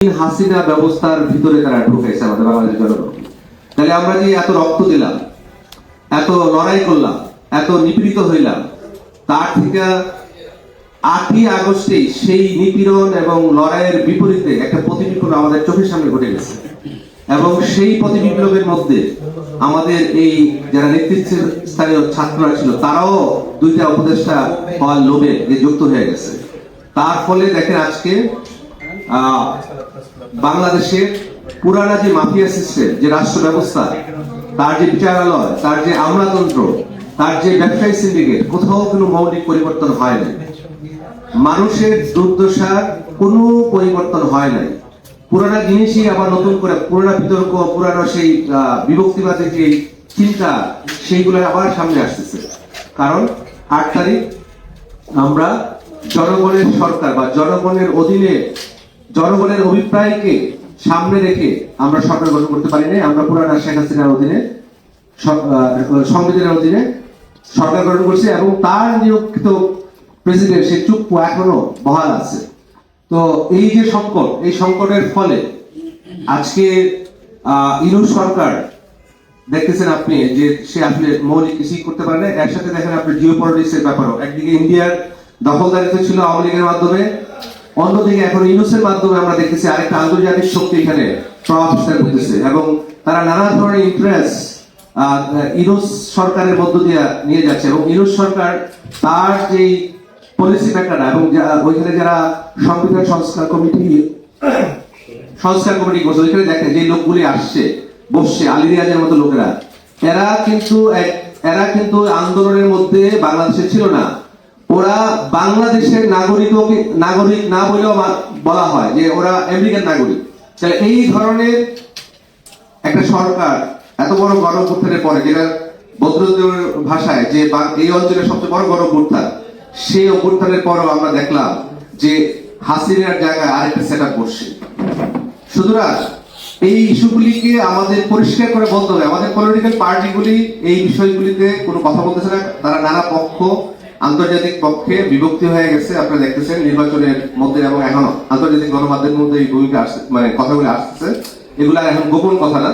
হাসিনা ব্যবস্থার ভিতরে তারা ঢুকেছে আমাদের বাংলাদেশ জনগণকে। তাহলে আমরা যে এত রক্ত দিলাম, এত লড়াই করলাম, এত নিপীড়িত হইলাম, তার থেকে 8ই আগস্টে সেই নিপীড়ন এবং লড়াইয়ের বিপরীতে একটা প্রতিবিপ্লব আমাদের চোখের সামনে ঘটে গেছে। এবং সেই প্রতিবিপ্লবের মধ্যে আমাদের এই যারা নেতৃত্বের স্থানীয় ছাত্ররা ছিল তারাও 2টা উপদেষ্টা হওয়ার লোভে যুক্ত হয়ে গেছে। তার ফলে দেখেন আজকে বাংলাদেশের পুরানা যে মাফিয়া সিস্টেম, যে রাষ্ট্র ব্যবস্থা, তার যে বিচারালয়, তার যে আমলাতন্ত্র, তার যে ব্যবসায়ী সিন্ডিকেট, কোথাও কোনো মৌলিক পরিবর্তন হয় নাই। মানুষের দুর্দশার কোনো পরিবর্তন হয় নাই। পুরানা জিনিসই আবার নতুন করে পুরানা বিতর্ক, পুরানো সেই বিভক্তিবাদী যে চিন্তা, সেইগুলো আবার সামনে আসতেছে। কারণ 8 তারিখ আমরা জনগণের সরকার বা জনগণের অধীনে জনগণের অভিপ্রায়কে সামনে রেখে আমরা সরকার গঠন করতে পারি নাই। আমরা পুরানা শেখ হাসিনার অধীনে সংবিধানের অধীনে সরকার গঠন করছি এবং তার নিয়োজিত প্রেসিডেন্ট সে চুপ্পু এখনো বহাল আছে। তো এই যে সংকট, এই সংকটের ফলে আজকে ইউনূস সরকার দেখতেছেন আপনি যে সে আসলে মৌলিক কিছুই করতে পারে না। এর সাথে দেখেন আপনি জিওপলিটিক্স এর ব্যাপারও, একদিকে ইন্ডিয়ার দখলদারিত্ব ছিল আওয়ামী লীগের মাধ্যমে, অন্যদিকে এখন ইউনূসের মাধ্যমে আমরা দেখতেছি আরেকটা আন্তর্জাতিক শক্তি এখানে প্রভাব বিস্তার করতেছে এবং তারা নানা ধরনের ইন্টারেস্ট ইউনূস সরকারের মধ্য দিয়ে নিয়ে যাচ্ছে। এবং ইউনূস সরকার তার যে পলিসি মেকাররা এবং ওইখানে যারা সংবিধান সংস্কার কমিটি করছে, ওইখানে দেখেন যে লোকগুলি আসছে বসছে, আলী রিয়াজের মতো লোকেরা, এরা কিন্তু আন্দোলনের মধ্যে বাংলাদেশে ছিল না। ওরা বাংলাদেশের নাগরিক না বলেও বলা হয় যে ওরা আমেরিকান নাগরিক। তাহলে এই ধরনের একটা সরকার এত বড় গণঅভ্যুত্থানের পরে, যেটা বদরুদ্দোল্লার ভাষায় যে এই অঞ্চলের সবচেয়ে বড় গণঅভ্যুত্থান, সেই অভ্যুত্থানের পরও আমরা দেখলাম যে হাসিনার জায়গায় আরেকটা সেট আপ করছে। সুতরাং এই ইস্যুগুলিকে আমাদের পরিষ্কার করে বলতে হবে। আমাদের পলিটিক্যাল পার্টিগুলি এই বিষয়গুলিতে কোনো কথা বলতেছে না। তারা নানা পক্ষ, আন্তর্জাতিক পক্ষে বিভক্তি হয়ে গেছে। আপনারা দেখতেছেন নির্বাচনের মধ্যে এবং এখনো আন্তর্জাতিক গণমাধ্যমের মধ্যে এই ভূমিকা আসছে, মানে কথাগুলি আসতেছে। এগুলা এখন গোপন কথা না।